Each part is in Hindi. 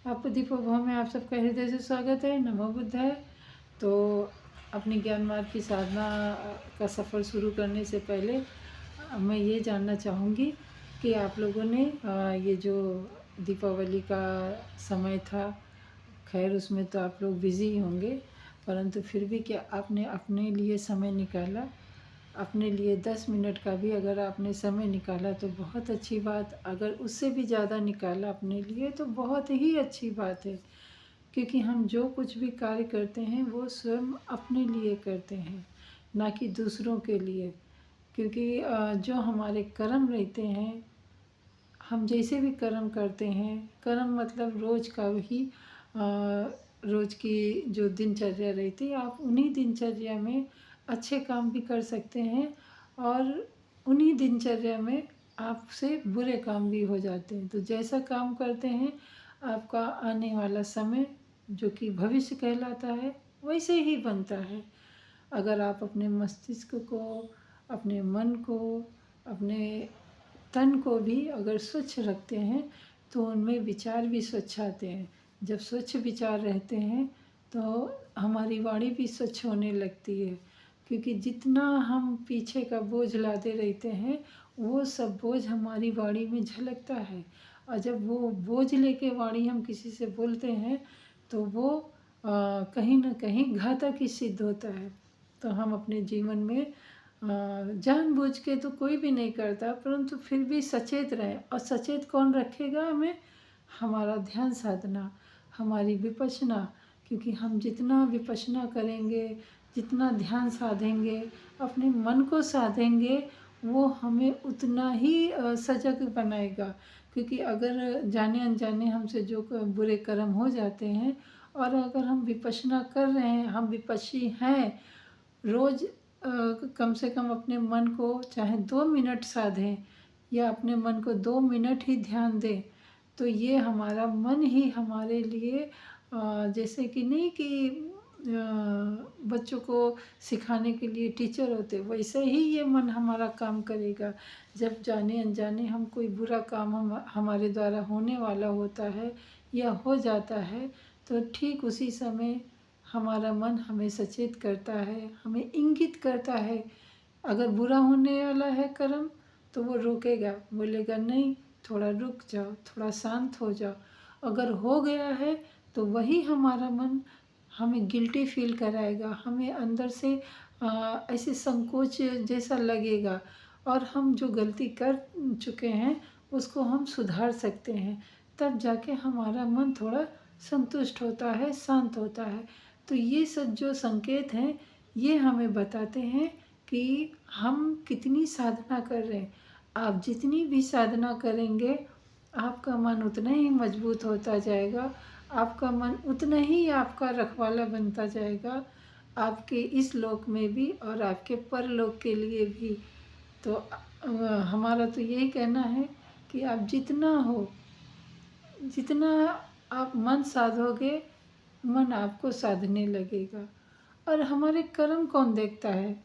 आप दीपोभव में आप सबका हृदय से स्वागत है। नमो बुद्धाय। तो अपनी ज्ञान मार्ग की साधना का सफ़र शुरू करने से पहले मैं ये जानना चाहूँगी कि आप लोगों ने ये जो दीपावली का समय था, खैर उसमें तो आप लोग बिज़ी ही होंगे, परंतु फिर भी क्या आपने अपने लिए समय निकाला? अपने लिए 10 मिनट का भी अगर आपने समय निकाला तो बहुत अच्छी बात, अगर उससे भी ज़्यादा निकाला अपने लिए तो बहुत ही अच्छी बात है। क्योंकि हम जो कुछ भी कार्य करते हैं वो स्वयं अपने लिए करते हैं, ना कि दूसरों के लिए। क्योंकि जो हमारे कर्म रहते हैं, हम जैसे भी कर्म करते हैं, कर्म मतलब रोज़ का ही रोज़ की जो दिनचर्या रहती है, आप उन्हीं दिनचर्या में अच्छे काम भी कर सकते हैं और उन्हीं दिनचर्या में आपसे बुरे काम भी हो जाते हैं। तो जैसा काम करते हैं, आपका आने वाला समय जो कि भविष्य कहलाता है वैसे ही बनता है। अगर आप अपने मस्तिष्क को, अपने मन को, अपने तन को भी अगर स्वच्छ रखते हैं तो उनमें विचार भी स्वच्छ आते हैं। जब स्वच्छ विचार रहते हैं तो हमारी वाणी भी स्वच्छ होने लगती है। क्योंकि जितना हम पीछे का बोझ लादे रहते हैं वो सब बोझ हमारी वाणी में झलकता है। और जब वो बोझ लेके वाणी हम किसी से बोलते हैं तो वो कहीं ना कहीं घातक ही सिद्ध होता है। तो हम अपने जीवन में जानबूझ के तो कोई भी नहीं करता, परंतु फिर भी सचेत रहें। और सचेत कौन रखेगा हमें? हमारा ध्यान साधना, हमारी विपश्यना। क्योंकि हम जितना विपश्यना करेंगे, जितना ध्यान साधेंगे, अपने मन को साधेंगे, वो हमें उतना ही सजग बनाएगा। क्योंकि अगर जाने अनजाने हमसे जो बुरे कर्म हो जाते हैं और अगर हम विपश्यना कर रहे हैं, हम विपश्यी हैं, रोज़ कम से कम अपने मन को चाहे 2 मिनट साधें या अपने मन को 2 मिनट ही ध्यान दें, तो ये हमारा मन ही हमारे लिए जैसे कि नहीं कि बच्चों को सिखाने के लिए टीचर होते, वैसे ही ये मन हमारा काम करेगा। जब जाने अनजाने हम कोई बुरा काम हमारे द्वारा होने वाला होता है या हो जाता है, तो ठीक उसी समय हमारा मन हमें सचेत करता है, हमें इंगित करता है। अगर बुरा होने वाला है कर्म तो वो रोकेगा, बोलेगा नहीं, थोड़ा रुक जाओ, थोड़ा शांत हो जाओ। अगर हो गया है तो वही हमारा मन हमें गिल्टी फील कराएगा, हमें अंदर से ऐसे संकोच जैसा लगेगा और हम जो गलती कर चुके हैं उसको हम सुधार सकते हैं। तब जाके हमारा मन थोड़ा संतुष्ट होता है, शांत होता है। तो ये सब जो संकेत हैं ये हमें बताते हैं कि हम कितनी साधना कर रहे हैं। आप जितनी भी साधना करेंगे आपका मन उतना ही मजबूत होता जाएगा, आपका मन उतना ही आपका रखवाला बनता जाएगा, आपके इस लोक में भी और आपके परलोक के लिए भी। तो हमारा तो यही कहना है कि आप जितना आप मन साधोगे, मन आपको साधने लगेगा। और हमारे कर्म कौन देखता है?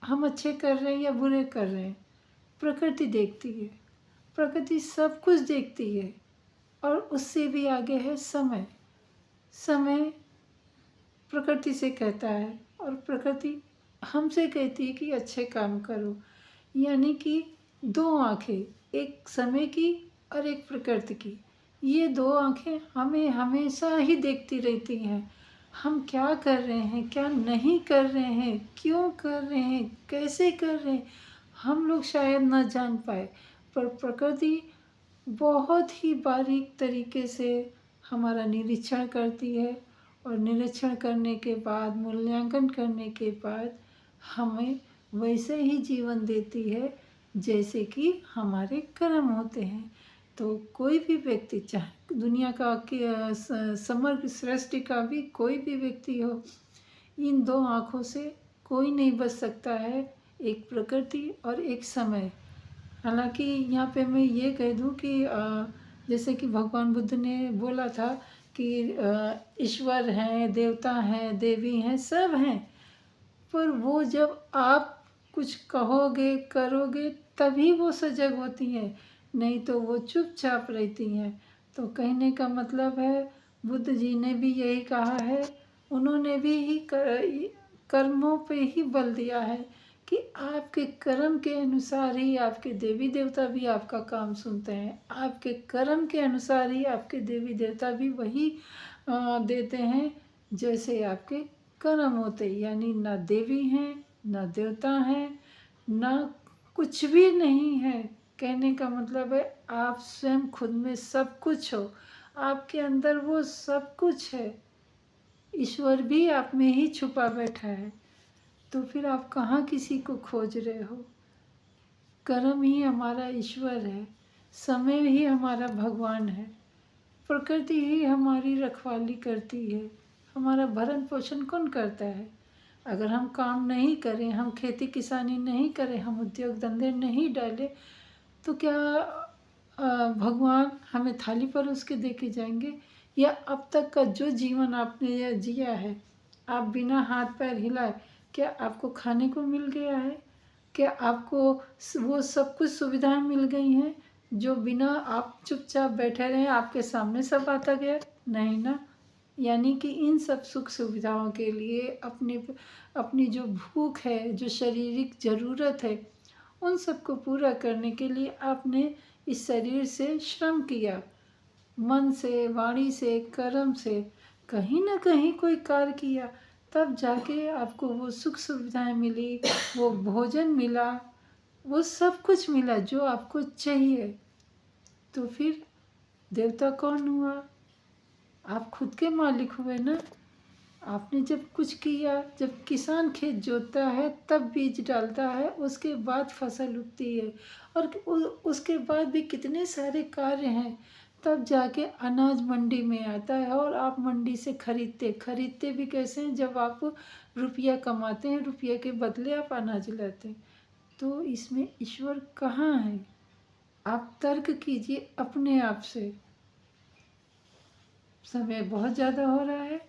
हम अच्छे कर रहे हैं या बुरे कर रहे हैं? प्रकृति देखती है। प्रकृति सब कुछ देखती है। और उससे भी आगे है समय। समय प्रकृति से कहता है और प्रकृति हमसे कहती है कि अच्छे काम करो। यानी कि 2 आँखें, एक समय की और एक प्रकृति की। ये 2 आँखें हमें हमेशा ही देखती रहती हैं। हम क्या कर रहे हैं, क्या नहीं कर रहे हैं, क्यों कर रहे हैं, कैसे कर रहे हैं, हम लोग शायद ना जान पाए, पर प्रकृति बहुत ही बारीक तरीके से हमारा निरीक्षण करती है और निरीक्षण करने के बाद, मूल्यांकन करने के बाद हमें वैसे ही जीवन देती है जैसे कि हमारे कर्म होते हैं। तो कोई भी व्यक्ति, चाहे दुनिया का समग्र सृष्टि का भी कोई भी व्यक्ति हो, इन 2 आँखों से कोई नहीं बच सकता है, एक प्रकृति और एक समय। हालांकि यहाँ पे मैं ये कह दूँ कि जैसे कि भगवान बुद्ध ने बोला था कि ईश्वर हैं, देवता हैं, देवी हैं, सब हैं, पर वो जब आप कुछ कहोगे, करोगे, तभी वो सजग होती हैं, नहीं तो वो चुपचाप रहती हैं। तो कहने का मतलब है बुद्ध जी ने भी यही कहा है, उन्होंने भी कर्मों पे ही बल दिया है कि आपके कर्म के अनुसार ही आपके देवी देवता भी आपका काम सुनते हैं, आपके कर्म के अनुसार ही आपके देवी देवता भी वही देते हैं जैसे आपके कर्म होते। यानी ना देवी हैं, ना देवता हैं, ना कुछ भी नहीं है। कहने का मतलब है आप स्वयं खुद में सब कुछ हो, आपके अंदर वो सब कुछ है, ईश्वर भी आप में ही छुपा बैठा है। तो फिर आप कहाँ किसी को खोज रहे हो? कर्म ही हमारा ईश्वर है, समय ही हमारा भगवान है, प्रकृति ही हमारी रखवाली करती है। हमारा भरण पोषण कौन करता है? अगर हम काम नहीं करें, हम खेती किसानी नहीं करें, हम उद्योग धंधे नहीं डालें, तो क्या भगवान हमें थाली परोस के दे के जाएंगे? या अब तक का जो जीवन आपने जिया है, आप बिना हाथ पैर हिलाए, क्या आपको खाने को मिल गया है? क्या आपको वो सब कुछ सुविधाएं मिल गई हैं जो बिना आप चुपचाप बैठे रहे आपके सामने सब आता गया? नहीं ना। यानी कि इन सब सुख सुविधाओं के लिए अपनी जो भूख है, जो शारीरिक ज़रूरत है, उन सबको पूरा करने के लिए आपने इस शरीर से श्रम किया, मन से, वाणी से, कर्म से, कहीं ना कहीं कोई कार्य किया, तब जाके आपको वो सुख सुविधाएं मिली, वो भोजन मिला, वो सब कुछ मिला जो आपको चाहिए। तो फिर देवता कौन हुआ? आप खुद के मालिक हुए ना। आपने जब कुछ किया, जब किसान खेत जोतता है तब बीज डालता है, उसके बाद फसल उगती है, और उसके बाद भी कितने सारे कार्य हैं, तब जाके अनाज मंडी में आता है और आप मंडी से खरीदते भी कैसे हैं? जब आप रुपया कमाते हैं, रुपये के बदले आप अनाज लाते हैं। तो इसमें ईश्वर कहाँ है? आप तर्क कीजिए अपने आप से। समय बहुत ज़्यादा हो रहा है,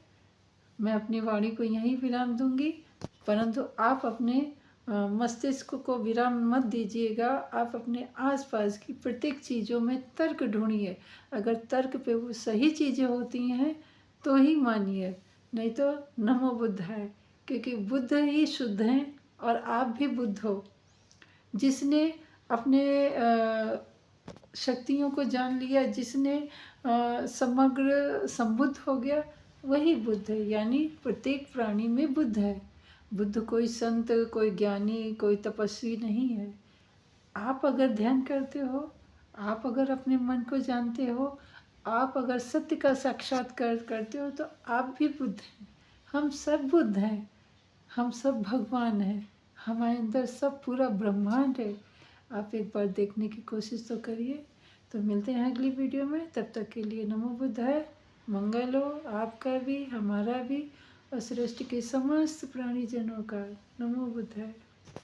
मैं अपनी वाणी को यहीं विराम दूंगी, परंतु आप अपने मस्तिष्क को विराम मत दीजिएगा। आप अपने आसपास की प्रत्येक चीज़ों में तर्क ढूंढिए। अगर तर्क पे वो सही चीज़ें होती हैं तो ही मानिए, नहीं तो नमो बुद्ध है, क्योंकि बुद्ध ही शुद्ध हैं और आप भी बुद्ध हो। जिसने अपने शक्तियों को जान लिया, जिसने समग्र संबुद्ध हो गया, वही बुद्ध है। यानी प्रत्येक प्राणी में बुद्ध है। बुद्ध कोई संत, कोई ज्ञानी, कोई तपस्वी नहीं है। आप अगर ध्यान करते हो, आप अगर अपने मन को जानते हो, आप अगर सत्य का साक्षात्कार करते हो, तो आप भी बुद्ध हैं। हम सब बुद्ध हैं, हम सब भगवान हैं, हमारे अंदर सब पूरा ब्रह्मांड है। आप एक बार देखने की कोशिश तो करिए। तो मिलते हैं अगली वीडियो में, तब तक के लिए नमो बुद्ध है। मंगल हो आपका भी, हमारा भी, और सृष्टि के समस्त प्राणीजनों का। नमो बुद्ध है।